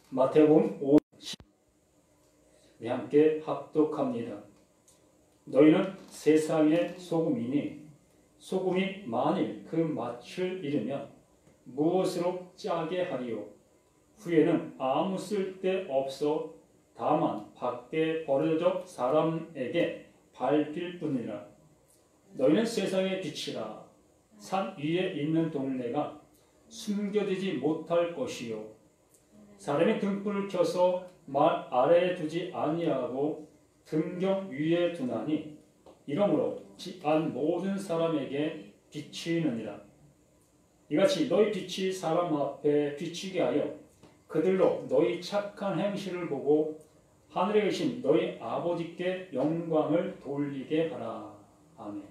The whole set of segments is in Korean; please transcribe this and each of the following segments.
마태복음 5 우리 함께 합독합니다. 너희는 세상의 소금이니 소금이 만일 그 맛을 잃으면 무엇으로 짜게 하리요? 후에는 아무 쓸데 없어 다만 밖에 버려져 사람에게 밟힐 뿐이라. 너희는 세상의 빛이라. 산 위에 있는 동네가 숨겨지지 못할 것이요. 사람이 등불을 켜서 말 아래에 두지 아니하고 등경 위에 두나니 이러므로 지안 모든 사람에게 비치느니라. 이같이 너희 빛이 사람 앞에 비치게 하여 그들로 너희 착한 행실을 보고 하늘에 계신 너희 아버지께 영광을 돌리게 하라. 아멘.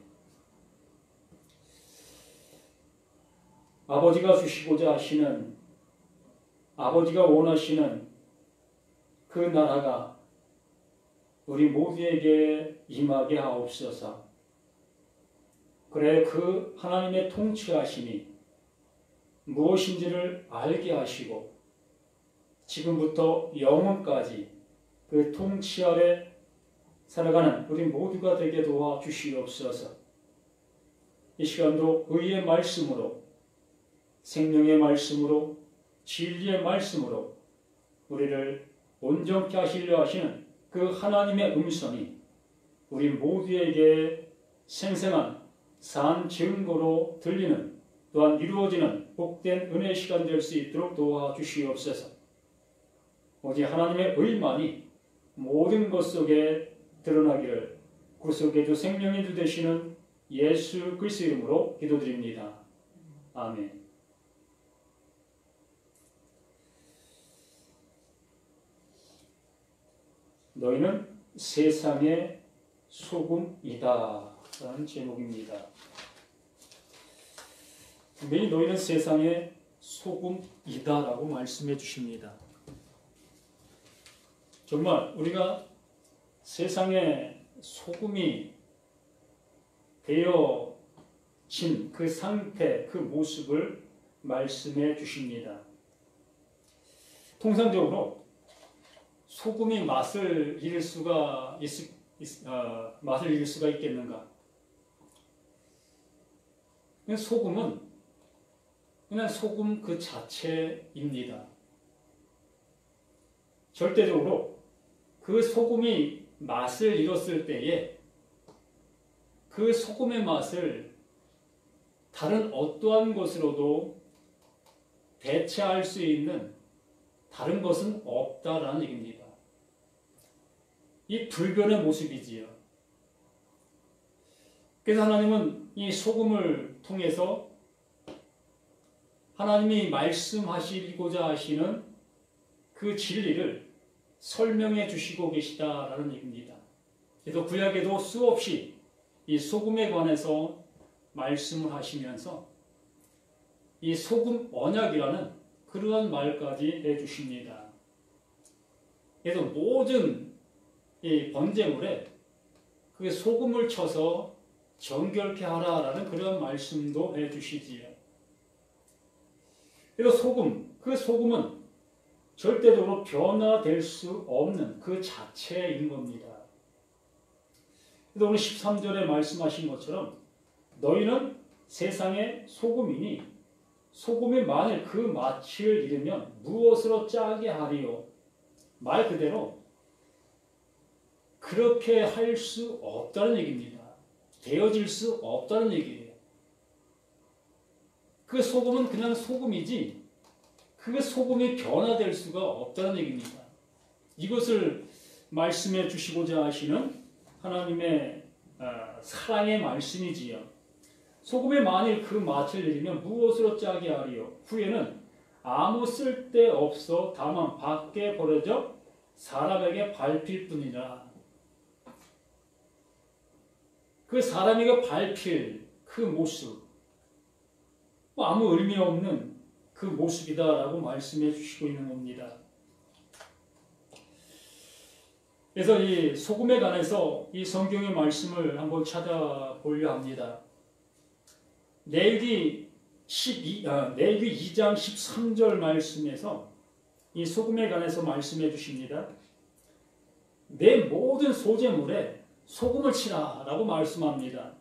아버지가 주시고자 하시는, 아버지가 원하시는 그 나라가 우리 모두에게 임하게 하옵소서. 그래 그 하나님의 통치하심이 무엇인지를 알게 하시고 지금부터 영원까지 그 통치 아래 살아가는 우리 모두가 되게 도와주시옵소서. 이 시간도 의의 말씀으로, 생명의 말씀으로, 진리의 말씀으로 우리를 온전케 하시려 하시는 그 하나님의 음성이 우리 모두에게 생생한 산 증거로 들리는, 또한 이루어지는 복된 은혜의 시간 될 수 있도록 도와주시옵소서. 오직 하나님의 의만이 모든 것 속에 드러나기를 구속의 주 생명의 주 되시는 예수 그리스도 이름으로 기도드립니다. 아멘. 너희는 세상의 소금이다 라는 제목입니다. 분명히 너희는 세상의 소금이다 라고 말씀해 주십니다. 정말 우리가 세상의 소금이 되어진 그 상태, 그 모습을 말씀해 주십니다. 통상적으로 소금이 맛을 잃을 수가 있겠는가? 소금은 그냥 소금 그 자체입니다. 절대적으로 그 소금이 맛을 잃었을 때에 그 소금의 맛을 다른 어떠한 것으로도 대체할 수 있는 다른 것은 없다라는 얘기입니다. 이 불변의 모습이지요. 그래서 하나님은 이 소금을 통해서 하나님이 말씀하시고자 하시는 그 진리를 설명해 주시고 계시다라는 얘기입니다. 그래서 구약에도 수없이 이 소금에 관해서 말씀을 하시면서 이 소금 언약이라는 그러한 말까지 해주십니다. 그래서 모든 이 번제물에 그 소금을 쳐서 정결케 하라라는 그런 말씀도 해주시지요. 그래서 소금, 그 소금은 절대적으로 변화될 수 없는 그 자체인 겁니다. 그래서 오늘 13절에 말씀하신 것처럼 너희는 세상의 소금이니 소금이 만일 그 맛을 잃으면 무엇으로 짜게 하리요? 말 그대로 그렇게 할 수 없다는 얘기입니다. 되어질 수 없다는 얘기예요. 그 소금은 그냥 소금이지 그 소금이 변화될 수가 없다는 얘기입니다. 이것을 말씀해 주시고자 하시는 하나님의 사랑의 말씀이지요. 소금이 만일 그 맛을 잃으면 무엇으로 짜게 하리요? 후에는 아무 쓸데없어 다만 밖에 버려져 사람에게 밟힐 뿐이라. 그 사람에게 밟힐 그 모습, 아무 의미 없는 그 모습이다라고 말씀해 주시고 있는 겁니다. 그래서 이 소금에 관해서 이 성경의 말씀을 한번 찾아보려 합니다. 레위기 2장 13절 말씀에서 이 소금에 관해서 말씀해 주십니다. 내 모든 소재물에 소금을 치라 라고 말씀합니다.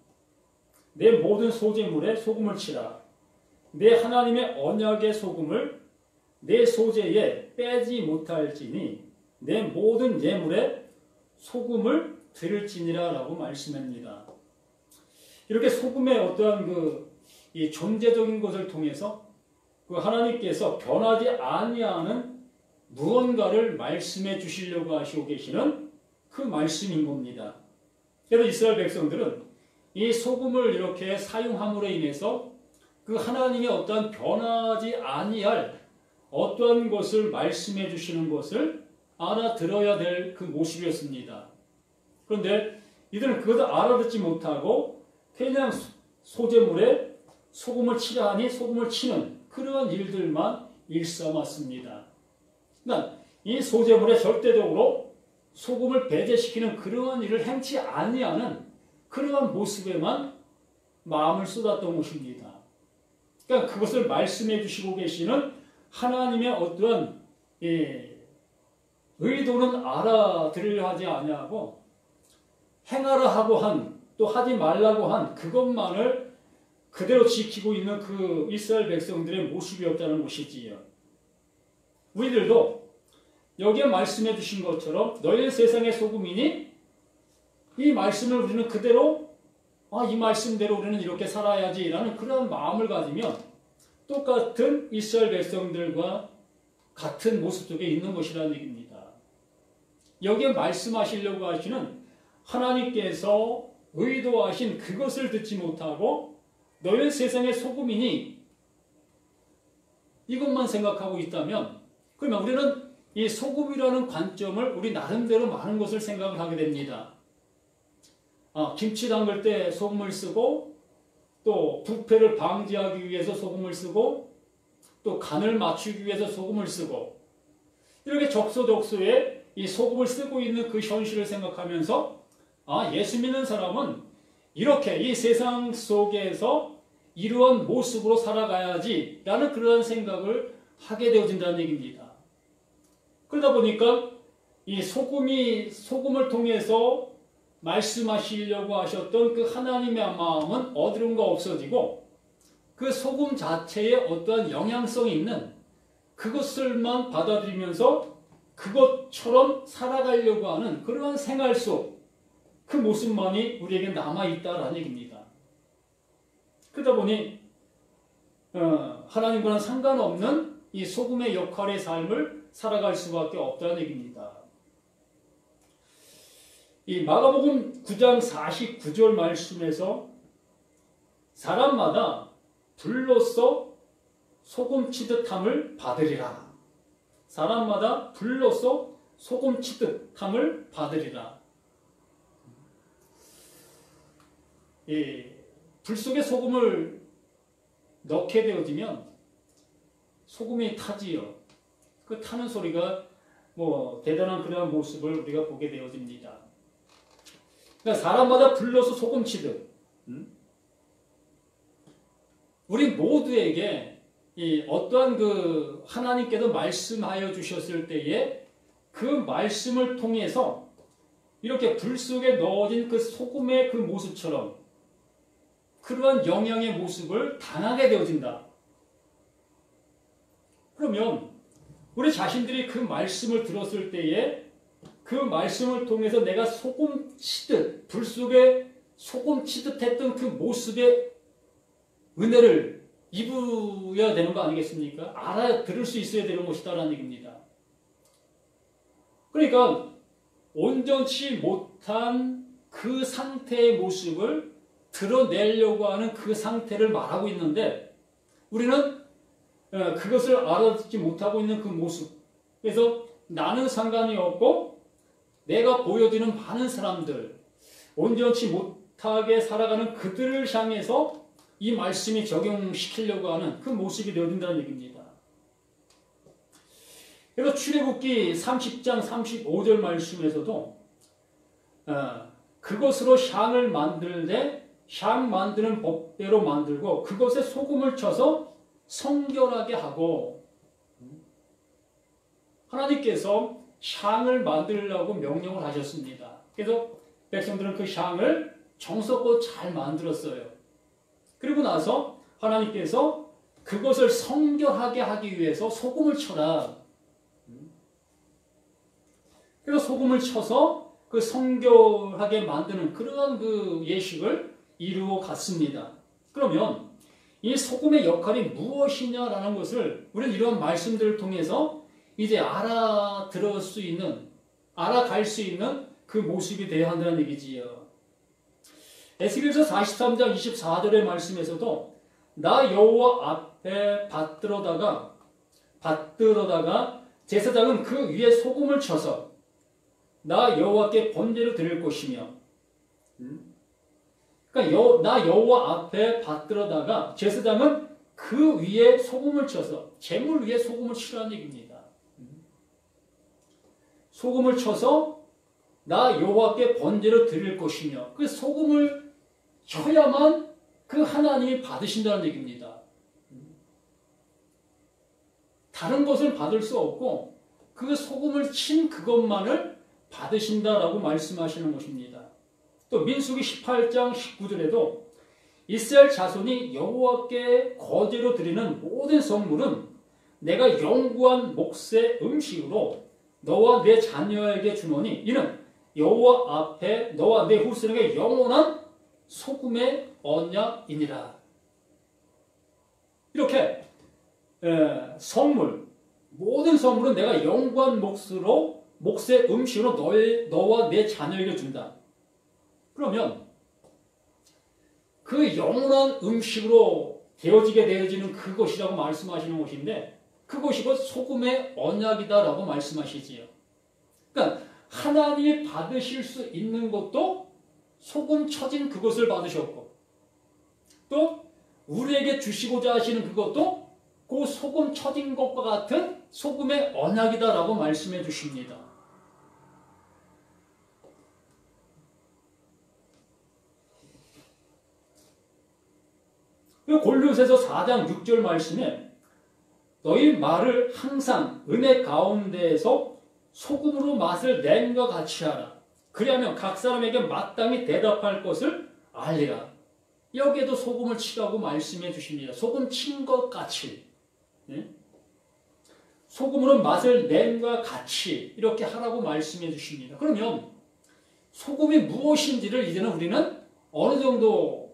내 모든 소재물에 소금을 치라. 내 하나님의 언약의 소금을 내 소재에 빼지 못할지니 내 모든 예물에 소금을 드릴지니라 라고 말씀합니다. 이렇게 소금의 어떠한 이 존재적인 것을 통해서 그 하나님께서 변하지 아니하는 무언가를 말씀해 주시려고 하시고 계시는 그 말씀인 겁니다. 그래서 이스라엘 백성들은 이 소금을 이렇게 사용함으로 인해서 그 하나님의 어떠한 변하지 아니할 어떠한 것을 말씀해 주시는 것을 알아들어야 될 그 모습이었습니다. 그런데 이들은 그것을 알아듣지 못하고 그냥 소재물에 소금을 치라 하니 소금을 치는 그러한 일들만 일삼았습니다. 그러니까 이 소재물에 절대적으로 소금을 배제시키는 그러한 일을 행치 아니하는 그러한 모습에만 마음을 쏟았던 것입니다. 그러니까 그것을 말씀해 주시고 계시는 하나님의 어떠한 의도는 알아들으려 하지 아니하고 행하라 하고 한, 또 하지 말라고 한 그것만을 그대로 지키고 있는 그 이스라엘 백성들의 모습이었다는 것이지요. 우리들도 여기에 말씀해 주신 것처럼 너희는 세상의 소금이니 이 말씀을 우리는 그대로 이 말씀대로 우리는 이렇게 살아야지라는 그런 마음을 가지면 똑같은 이스라엘 백성들과 같은 모습 속에 있는 것이라는 얘기입니다. 여기에 말씀하시려고 하시는 하나님께서 의도하신 그것을 듣지 못하고 너희는 세상의 소금이니 이것만 생각하고 있다면 그러면 우리는 이 소금이라는 관점을 우리 나름대로 많은 것을 생각을 하게 됩니다. 김치 담글 때 소금을 쓰고 또 부패를 방지하기 위해서 소금을 쓰고 또 간을 맞추기 위해서 소금을 쓰고 이렇게 적소적소에 이 소금을 쓰고 있는 그 현실을 생각하면서 예수 믿는 사람은 이렇게 이 세상 속에서 이러한 모습으로 살아가야지 라는 그런 생각을 하게 되어진다는 얘기입니다. 그러다 보니까 이 소금을 통해서 말씀하시려고 하셨던 그 하나님의 마음은 어디론가 없어지고 그 소금 자체에 어떠한 영향성이 있는 그것을만 받아들이면서 그것처럼 살아가려고 하는 그러한 생활 속 그 모습만이 우리에게 남아있다라는 얘기입니다. 그러다 보니 하나님과는 상관없는 이 소금의 역할의 삶을 살아갈 수밖에 없다는 얘기입니다. 이 마가복음 9장 49절 말씀에서 사람마다 불로써 소금 치듯함을 받으리라. 사람마다 불로써 소금 치듯함을 받으리라. 불 속에 소금을 넣게 되어지면 소금이 타지요. 그 타는 소리가 대단한 그런 모습을 우리가 보게 되어집니다. 그러니까 사람마다 불러서 소금 치듯 우리 모두에게 어떠한 그 하나님께서 말씀하여 주셨을 때에 그 말씀을 통해서 이렇게 불 속에 넣어진 그 소금의 그 모습처럼 그러한 영향의 모습을 당하게 되어진다. 그러면 우리 자신들이 그 말씀을 들었을 때에 그 말씀을 통해서 내가 소금 치듯 불 속에 소금 치듯 했던 그 모습의 은혜를 입어야 되는 거 아니겠습니까? 알아들을 수 있어야 되는 것이다라는 얘기입니다. 그러니까 온전치 못한 그 상태의 모습을 드러내려고 하는 그 상태를 말하고 있는데 우리는 그것을 알아듣지 못하고 있는 그 모습. 그래서 나는 상관이 없고 내가 보여지는 많은 사람들, 온전치 못하게 살아가는 그들을 향해서 이 말씀이 적용시키려고 하는 그 모습이 되어진다는 얘기입니다. 그래서 출애굽기 30장 35절 말씀에서도 그것으로 향을 만들되 향 만드는 법대로 만들고 그것에 소금을 쳐서 성결하게 하고 하나님께서 향을 만들려고 명령을 하셨습니다. 그래서 백성들은 그 향을 정성껏 잘 만들었어요. 그리고 나서 하나님께서 그것을 성결하게 하기 위해서 소금을 쳐라. 그래서 소금을 쳐서 그 성결하게 만드는 그러한 그 예식을 이루어 갔습니다. 그러면 이 소금의 역할이 무엇이냐라는 것을 우리는 이런 말씀들을 통해서 이제 알아갈 수 있는 그 모습이 되어야 한다는 얘기지요. 에스겔서 43장 24절의 말씀에서도 나 여호와 앞에 받들어다가 제사장은 그 위에 소금을 쳐서 나 여호와께 번제를 드릴 것이며, 그러니까 나 여호와 앞에 받들어다가 제사장은 그 위에 소금을 쳐서 제물 위에 소금을 치라는 얘기입니다. 소금을 쳐서 나 여호와께 번제를 드릴 것이며, 그 소금을 쳐야만 그 하나님이 받으신다는 얘기입니다. 다른 것을 받을 수 없고 그 소금을 친 그것만을 받으신다라고 말씀하시는 것입니다. 또 민수기 18장 19절에도 이스라엘 자손이 여호와께 거제로 드리는 모든 성물은 내가 영구한 몫의 음식으로 너와 내 자녀에게 주노니 이는 여호와 앞에 너와 내 후손에게 영원한 소금의 언약이니라. 이렇게 모든 성물은 내가 영구한 몫의 음식으로 너와 내 자녀에게 준다. 그러면 그 영원한 음식으로 되어지는 그것이라고 말씀하시는 것인데, 그것이 곧 소금의 언약이다라고 말씀하시지요. 그러니까 하나님이 받으실 수 있는 것도 소금 쳐진 그것을 받으셨고, 또 우리에게 주시고자 하시는 그것도 그 소금 쳐진 것과 같은 소금의 언약이다라고 말씀해 주십니다. 골로새서 4장 6절 말씀에 너희 말을 항상 은혜 가운데에서 소금으로 맛을 낸과 같이 하라. 그리하면 각 사람에게 마땅히 대답할 것을 알리라. 여기에도 소금을 치라고 말씀해 주십니다. 소금 친 것 같이. 네? 소금으로 맛을 낸과 같이 이렇게 하라고 말씀해 주십니다. 그러면 소금이 무엇인지를 이제는 우리는 어느 정도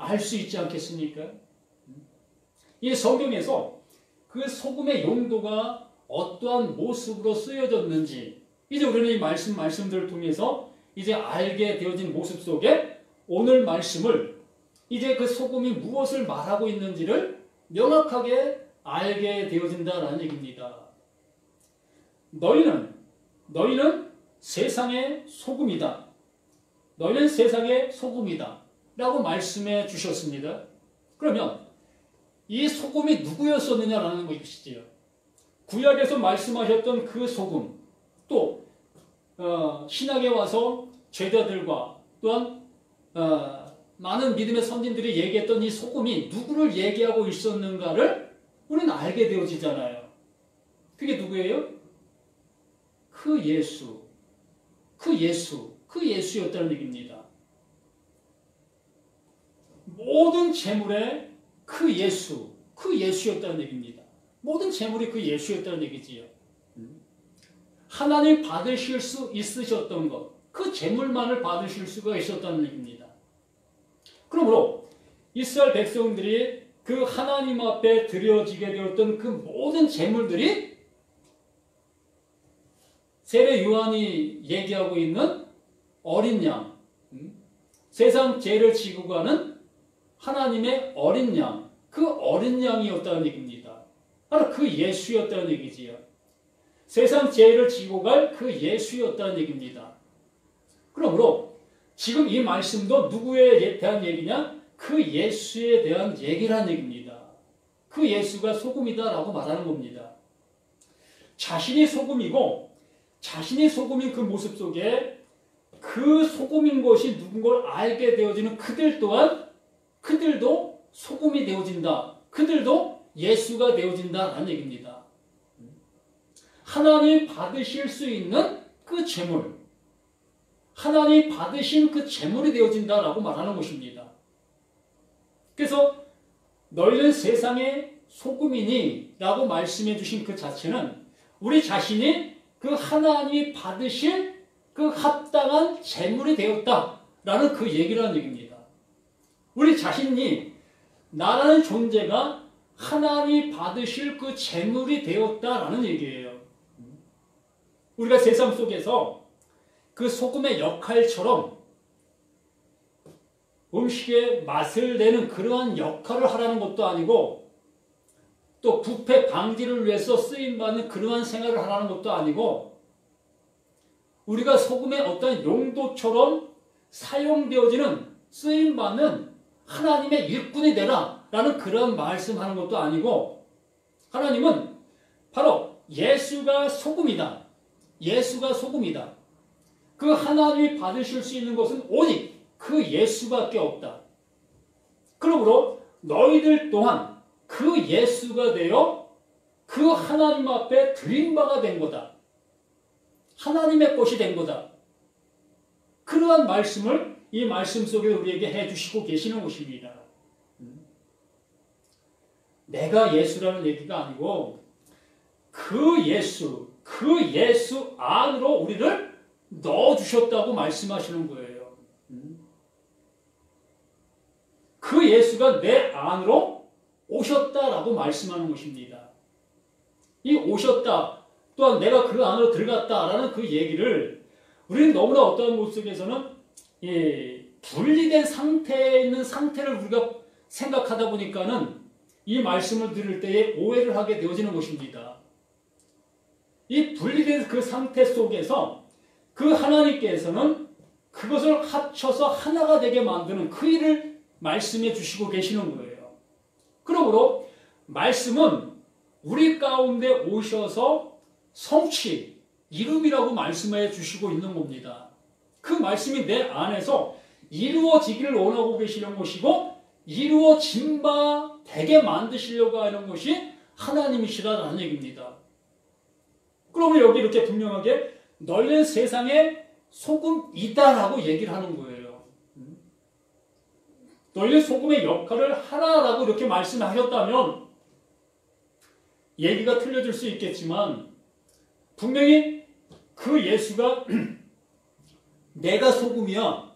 알 수 있지 않겠습니까? 이 성경에서 그 소금의 용도가 어떠한 모습으로 쓰여졌는지 이제 우리는 이 말씀들을 통해서 이제 알게 되어진 모습 속에 오늘 말씀을 이제 그 소금이 무엇을 말하고 있는지를 명확하게 알게 되어진다라는 얘기입니다. 너희는 세상의 소금이다. 너희는 세상의 소금이다. 라고 말씀해 주셨습니다. 그러면 이 소금이 누구였었느냐라는 것이지요. 구약에서 말씀하셨던 그 소금, 또 신약에 와서 제자들과 또한 많은 믿음의 선진들이 얘기했던 이 소금이 누구를 얘기하고 있었는가를 우리는 알게 되어지잖아요. 그게 누구예요? 그 예수였다는 얘기입니다. 모든 재물의 그 예수였다는 얘기입니다. 모든 재물이 그 예수였다는 얘기지요. 하나님 받으실 수 있으셨던 것, 그 재물만을 받으실 수가 있었다는 얘기입니다. 그러므로 이스라엘 백성들이 그 하나님 앞에 드려지게 되었던 그 모든 재물들이 세례 요한이 얘기하고 있는 어린 양, 세상 죄를 지고 가는 하나님의 어린 양, 그 어린 양이었다는 얘기입니다. 바로 그 예수였다는 얘기지요. 세상 죄를 지고 갈 그 예수였다는 얘기입니다. 그러므로 지금 이 말씀도 누구에 대한 얘기냐? 그 예수에 대한 얘기라는 얘기입니다. 그 예수가 소금이다라고 말하는 겁니다. 자신이 소금이고 자신이 소금인 그 모습 속에 그 소금인 것이 누군 걸 알게 되어지는 그들 또한 그들도 소금이 되어진다. 그들도 예수가 되어진다라는 얘기입니다. 하나님이 받으실 수 있는 그 재물, 하나님이 받으신 그 재물이 되어진다라고 말하는 것입니다. 그래서 너희는 세상의 소금이니 라고 말씀해 주신 그 자체는 우리 자신이 그 하나님이 받으실 그 합당한 재물이 되었다라는 그 얘기라는 얘기입니다. 우리 자신이 나라는 존재가 하나님이 받으실 그 재물이 되었다라는 얘기예요. 우리가 세상 속에서 그 소금의 역할처럼 음식에 맛을 내는 그러한 역할을 하라는 것도 아니고 또 부패 방지를 위해서 쓰임받는 그러한 생활을 하라는 것도 아니고 우리가 소금의 어떤 용도처럼 사용되어지는 쓰임받는 하나님의 일꾼이 되라 라는 그런 말씀하는 것도 아니고 하나님은 바로 예수가 소금이다. 예수가 소금이다. 그 하나님이 받으실 수 있는 것은 오직 그 예수밖에 없다. 그러므로 너희들 또한 그 예수가 되어 그 하나님 앞에 드린 바가 된 거다. 하나님의 것이 된 거다. 그러한 말씀을 이 말씀 속에 우리에게 해주시고 계시는 것입니다. 내가 예수라는 얘기가 아니고 그 예수 안으로 우리를 넣어주셨다고 말씀하시는 거예요. 그 예수가 내 안으로 오셨다라고 말씀하는 것입니다. 이 오셨다 또한 내가 그 안으로 들어갔다라는 그 얘기를 우리는 너무나 어떠한 모습 속에서는 분리된 상태에 있는 상태를 우리가 생각하다 보니까는 이 말씀을 들을 때에 오해를 하게 되어지는 것입니다. 이 분리된 그 상태 속에서 그 하나님께서는 그것을 합쳐서 하나가 되게 만드는 그 일을 말씀해 주시고 계시는 거예요. 그러므로 말씀은 우리 가운데 오셔서 성취, 이름이라고 말씀해 주시고 있는 겁니다. 그 말씀이 내 안에서 이루어지기를 원하고 계시는 것이고 이루어진 바 되게 만드시려고 하는 것이 하나님이시라는 얘기입니다. 그러면 여기 이렇게 분명하게 너희는 세상의 소금이다라고 얘기를 하는 거예요. 너희는 소금의 역할을 하라라고 이렇게 말씀하셨다면 얘기가 틀려질 수 있겠지만 분명히 그 예수가 내가 소금이야.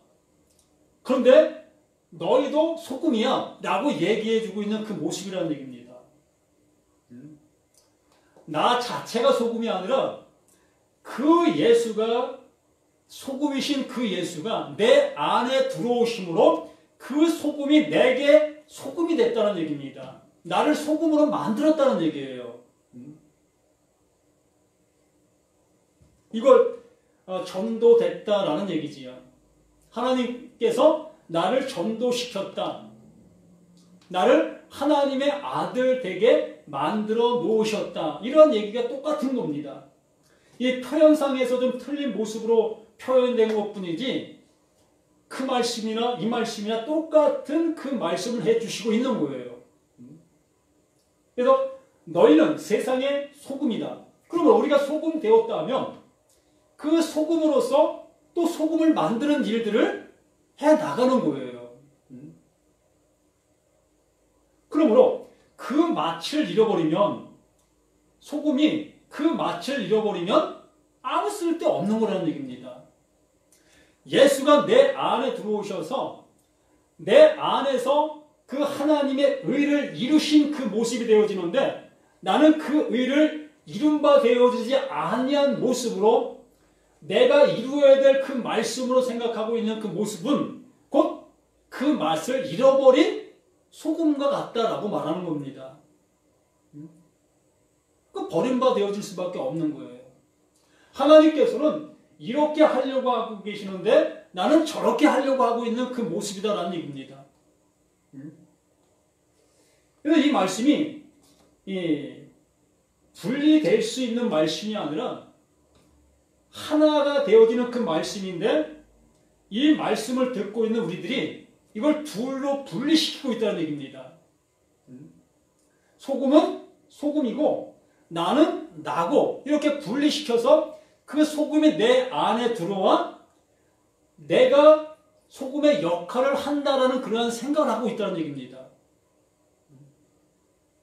그런데 너희도 소금이야 라고 얘기해주고 있는 그 모습이라는 얘기입니다. 나 자체가 소금이 아니라 그 예수가 소금이신 그 예수가 내 안에 들어오심으로 그 소금이 내게 소금이 됐다는 얘기입니다. 나를 소금으로 만들었다는 얘기예요. 이걸 전도됐다라는 얘기지요. 하나님께서 나를 전도시켰다. 나를 하나님의 아들 되게 만들어 놓으셨다. 이런 얘기가 똑같은 겁니다. 이 표현상에서 좀 틀린 모습으로 표현된 것뿐이지 그 말씀이나 이 말씀이나 똑같은 그 말씀을 해주시고 있는 거예요. 그래서 너희는 세상의 소금이다. 그러면 우리가 소금 되었다면 그 소금으로서 또 소금을 만드는 일들을 해나가는 거예요. 그러므로 그 맛을 잃어버리면 소금이 그 맛을 잃어버리면 아무 쓸데없는 거라는 얘기입니다. 예수가 내 안에 들어오셔서 내 안에서 그 하나님의 의를 이루신 그 모습이 되어지는데 나는 그 의를 이룬 바 되어지지 아니한 모습으로 내가 이루어야 될 그 말씀으로 생각하고 있는 그 모습은 곧 그 맛을 잃어버린 소금과 같다라고 말하는 겁니다. 그 버린 바 되어질 수밖에 없는 거예요. 하나님께서는 이렇게 하려고 하고 계시는데 나는 저렇게 하려고 하고 있는 그 모습이다라는 얘기입니다. 그래서 이 말씀이 분리될 수 있는 말씀이 아니라 하나가 되어지는 그 말씀인데 이 말씀을 듣고 있는 우리들이 이걸 둘로 분리시키고 있다는 얘기입니다. 소금은 소금이고 나는 나고 이렇게 분리시켜서 그 소금이 내 안에 들어와 내가 소금의 역할을 한다라는 그러한 생각을 하고 있다는 얘기입니다.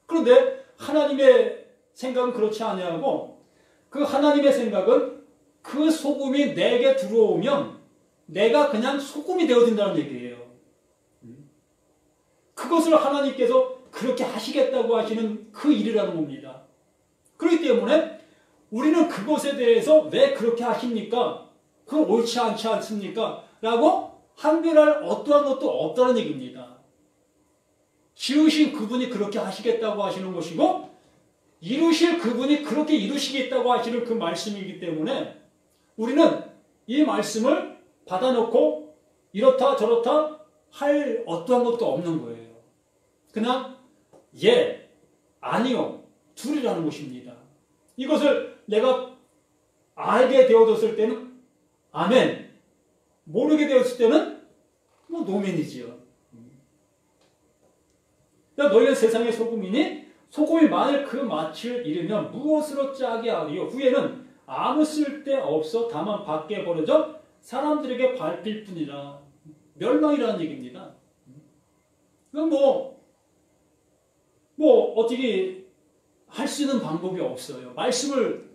그런데 하나님의 생각은 그렇지 아니하고 그 하나님의 생각은 그 소금이 내게 들어오면 내가 그냥 소금이 되어진다는 얘기예요. 그것을 하나님께서 그렇게 하시겠다고 하시는 그 일이라는 겁니다. 그렇기 때문에 우리는 그것에 대해서 왜 그렇게 하십니까? 그건 옳지 않지 않습니까? 라고 항변할 어떠한 것도 없다는 얘기입니다. 지으신 그분이 그렇게 하시겠다고 하시는 것이고 이루실 그분이 그렇게 이루시겠다고 하시는 그 말씀이기 때문에 우리는 이 말씀을 받아놓고 이렇다 저렇다 할 어떠한 것도 없는 거예요. 그냥 예, 아니요, 둘이라는 것입니다. 이것을 내가 알게 되어졌을 때는 아멘, 모르게 되었을 때는 뭐 노멘이지요. 너희는 세상의 소금이니 소금이 만일 그 맛을 잃으면 무엇으로 짜게 하리요? 후에는 아무 쓸데 없어 다만 밖에 버려져 사람들에게 밟힐 뿐이라. 멸망이라는 얘기입니다. 뭐 어떻게 할 수 있는 방법이 없어요. 말씀을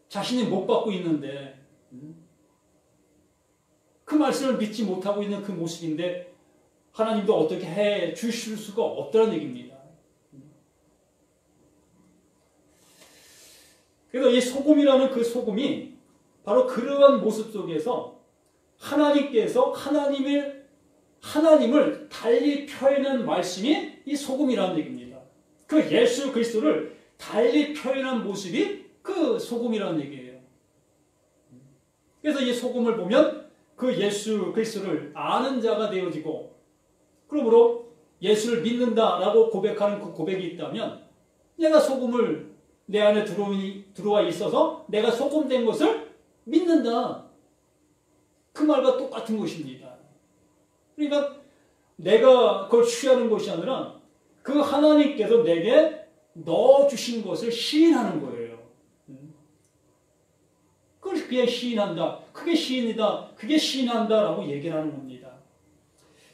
자신이 못 받고 있는데 그 말씀을 믿지 못하고 있는 그 모습인데 하나님도 어떻게 해 주실 수가 없다는 얘기입니다. 그래서 이 소금이라는 그 소금이 바로 그러한 모습 속에서 하나님께서 하나님을 달리 표현한 말씀이 이 소금이라는 얘기입니다. 그 예수 그리스도를 달리 표현한 모습이 그 소금이라는 얘기예요. 그래서 이 소금을 보면 그 예수 그리스도를 아는 자가 되어지고 그러므로 예수를 믿는다라고 고백하는 그 고백이 있다면 내가 소금을 내 안에 들어와 있어서 내가 소금된 것을 믿는다. 그 말과 똑같은 것입니다. 그러니까 내가 그걸 취하는 것이 아니라 그 하나님께서 내게 넣어주신 것을 시인하는 거예요. 그걸 그냥 시인한다. 그게 시인이다. 그게 시인한다. 라고 얘기를 하는 겁니다.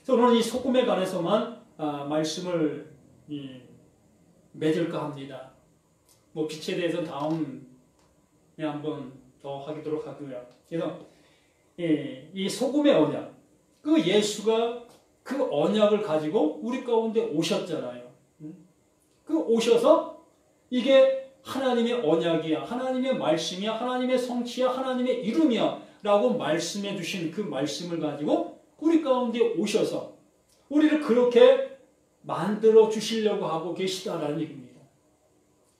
그래서 오늘 이 소금에 관해서만 말씀을 맺을까 합니다. 뭐 빛에 대해서는 다음에 한번 더 하도록 하고요. 그래서 이 소금의 언약, 그 예수가 그 언약을 가지고 우리 가운데 오셨잖아요. 그 오셔서 이게 하나님의 언약이야, 하나님의 말씀이야, 하나님의 성취야, 하나님의 이름이야 라고 말씀해 주신 그 말씀을 가지고 우리 가운데 오셔서 우리를 그렇게 만들어 주시려고 하고 계시다라는 얘기입니다.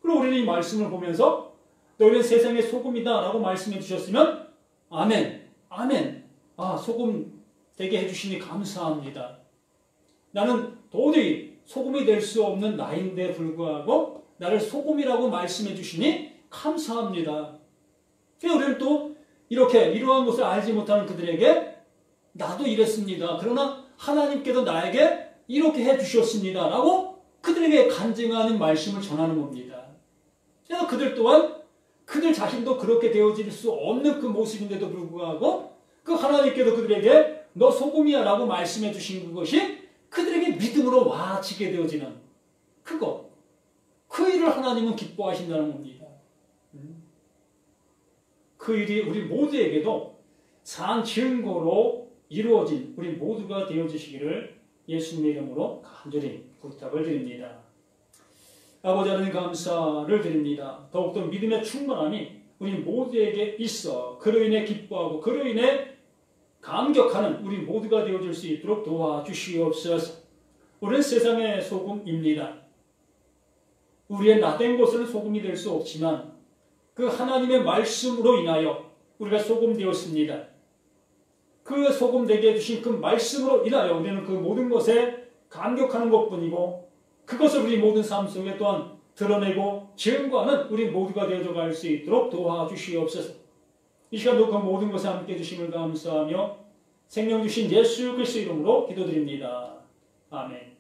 그리고 우리는 이 말씀을 보면서 너희는 세상의 소금이다 라고 말씀해 주셨으면 아멘, 아멘, 소금 되게 해주시니 감사합니다. 나는 도저히 소금이 될 수 없는 나인데 불구하고 나를 소금이라고 말씀해 주시니 감사합니다. 그래서 우리는 또 이러한 것을 알지 못하는 그들에게 나도 이랬습니다. 그러나 하나님께서 나에게 이렇게 해주셨습니다. 라고 그들에게 간증하는 말씀을 전하는 겁니다. 그래서 그들 또한 그들 자신도 그렇게 되어질 수 없는 그 모습인데도 불구하고 그 하나님께서 그들에게 너 소금이야 라고 말씀해 주신 그것이 그들에게 믿음으로 와지게 되어지는 그것. 그 일을 하나님은 기뻐하신다는 겁니다. 그 일이 우리 모두에게도 산 증거로 이루어진 우리 모두가 되어주시기를 예수님의 이름으로 간절히 부탁을 드립니다. 아버지 하나님 감사를 드립니다. 더욱더 믿음의 충만함이 우리 모두에게 있어 그로 인해 기뻐하고 그로 인해 감격하는 우리 모두가 되어줄 수 있도록 도와주시옵소서. 우리는 세상의 소금입니다. 우리의 나된 것은 소금이 될 수 없지만 그 하나님의 말씀으로 인하여 우리가 소금 되었습니다. 그 소금 되게 해주신 그 말씀으로 인하여 우리는 그 모든 것에 감격하는 것뿐이고 그것을 우리 모든 삶 속에 또한 드러내고 증거하는 우리 모두가 되어져 갈 수 있도록 도와주시옵소서. 이 시간도 그 모든 것에 함께 해주심을 감사하며 생명 주신 예수 그리스도 이름으로 기도드립니다. 아멘.